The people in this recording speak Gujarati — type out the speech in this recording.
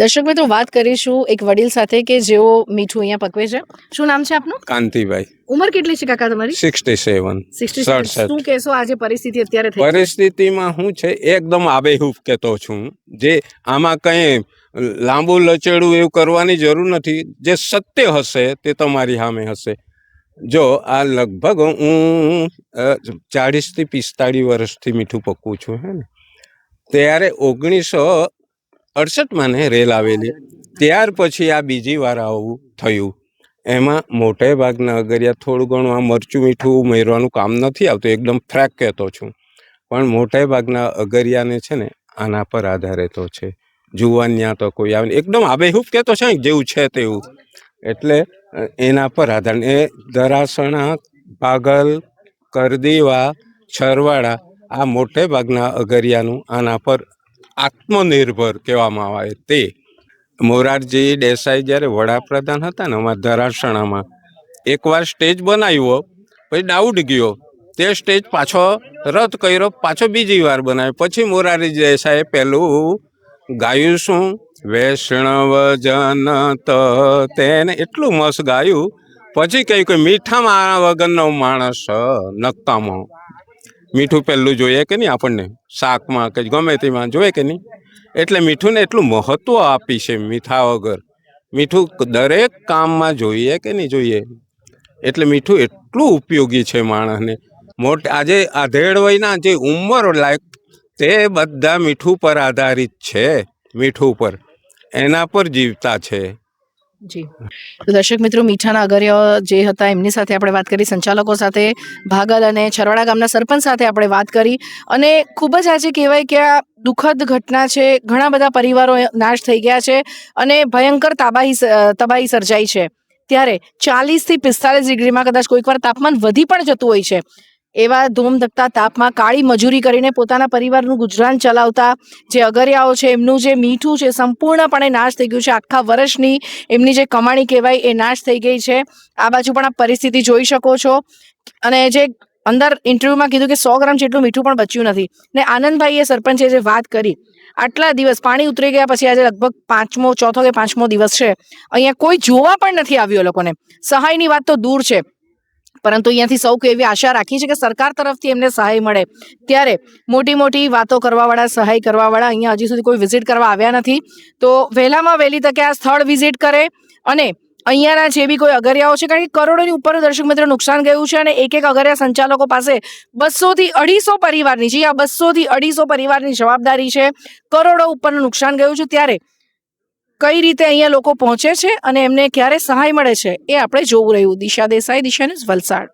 દર્શક મિત્રો, વાત કરીશું એક વડીલ સાથે કે જેઓ મીઠું અહીંયા પકવે છે. શું નામ છે આપનું? કાંતિભાઈ. ઉંમર કેટલી છે કાકા તમારી? 67. 67. શું કહેશો આજે પરિસ્થિતિ અત્યારે થઈ? પરિસ્થિતિમાં શું છે, એકદમ આબેહૂબ કહેતો છું. જે આમાં કંઈ લાંબુ લચેડું એવું કરવાની જરૂર નથી. જે સત્ય હશે તે તમારી સામે હશે. જો આ લગભગ હું 40 થી 45 વર્ષથી મીઠું પકવું છું. હે ને ત્યારે 1968 ને રેલ આવેલી. ત્યાર પછી આ બીજી વાર આવું થયું. એમાં મોટે ભાગના અગરિયા થોડું ઘણું આ મરચું મીઠું ઉમેરવાનું કામ નથી આવતું. એકદમ ફ્રેક કહેતો છું. પણ મોટે ભાગના અગરિયાને છે ને આના પર આધારિત છે. જુવાનિયા તો કોઈ આવે એકદમ આબેહૂબ કહેતો છે જેવું છે તેવું. એટલે એના પર આધાર એ દરાસણા, પાગલ, કરદીવા, છરવાડા આ મોટે ભાગના અગરિયાનું આના પર આત્મનિર્ભર કહેવામાં આવે. તે મોરારજી દેસાઈ જ્યારે વડાપ્રધાન હતા ને અમારા ધરાસણામાં, એકવાર સ્ટેજ બનાવ્યો પછી ડાઉટ ગયો. તે સ્ટેજ પાછો રદ કર્યો, પાછો બીજી વાર બનાવ્યો. પછી મોરારજી દેસાઈએ પેલું ગાયું શું, વૈષ્ણવ જન તેને એટલું મસ્ત ગાયું. પછી કહ્યું કે મીઠામાં વગરનો માણસ નક્કામો. મીઠું પહેલું જોઈએ કે નહીં, આપણને શાકમાં કે ગમે તેમાં જોઈએ કે નહીં. એટલે મીઠુંને એટલું મહત્વ આપી છે. મીઠા વગર મીઠું દરેક કામમાં જોઈએ કે નહીં જોઈએ. એટલે મીઠું એટલું ઉપયોગી છે માણસને. આજે આધેડ વયના જે ઉંમર લાયક તે બધા મીઠું પર આધારિત છે. મીઠું પર એના પર જીવતા છે. જી તો દર્શક મિત્રો, મીઠાના અગરિયા જે હતા એમની સાથે આપણે વાત કરી, સંચાલકો સાથે, ભાગલ અને છરવાડા ગામના સરપંચ સાથે આપણે વાત કરી. અને ખૂબ જ આજે કહેવાય કે આ દુઃખદ ઘટના છે. ઘણા બધા પરિવારો નાશ થઈ ગયા છે અને ભયંકર તબાહી સર્જાઈ છે. ત્યારે 40 થી 45 ડિગ્રીમાં કદાચ કોઈક વાર તાપમાન વધી પણ જતું હોય છે. એવા ધોમધકતા તાપમાં કાળી મજૂરી કરીને પોતાના પરિવારનું ગુજરાન ચલાવતા જે અગરિયાઓ છે, એમનું જે મીઠું છે સંપૂર્ણપણે નાશ થઈ ગયું છે. આખા વર્ષની એમની જે કમાણી કહેવાય એ નાશ થઈ ગઈ છે. આ બાજુ પણ આ પરિસ્થિતિ જોઈ શકો છો. અને જે અંદર ઇન્ટરવ્યુમાં કીધું કે 100 ગ્રામ જેટલું મીઠું પણ બચ્યું નથી. ને આનંદભાઈએ સરપંચે જે વાત કરી, આટલા દિવસ પાણી ઉતરી ગયા પછી આજે લગભગ ચોથો કે પાંચમો દિવસ છે, અહીંયા કોઈ જોવા પણ નથી આવ્યું. લોકોને સહાયની વાત તો દૂર છે, પરંતુ અહીંયાથી સૌ એવી આશા રાખી છે કે સરકાર તરફથી એમને સહાય મળે. ત્યારે મોટી મોટી વાતો કરવાવાળા, સહાય કરવાવાળા અહીંયા હજી સુધી કોઈ વિઝિટ કરવા આવ્યા નથી. તો વહેલામાં વહેલી તકે આ સ્થળ વિઝિટ કરે અને અહીંયાના જે બી કોઈ અગરિયાઓ છે, કારણ કે કરોડોની ઉપરનું દર્શક મિત્રો નુકસાન ગયું છે અને એક અગરિયા સંચાલકો પાસે 200 થી 250 પરિવારની, જી આ 200 થી 250 પરિવારની જવાબદારી છે. કરોડો ઉપરનું નુકસાન ગયું છે. ત્યારે કઈ રીતે અહીંયા લોકો પહોંચે છે અને એમને ક્યારે સહાય મળે છે એ આપણે જોવું રહ્યું. દિશા દેસાઈ, દિશા ન્યૂઝ, વલસાડ.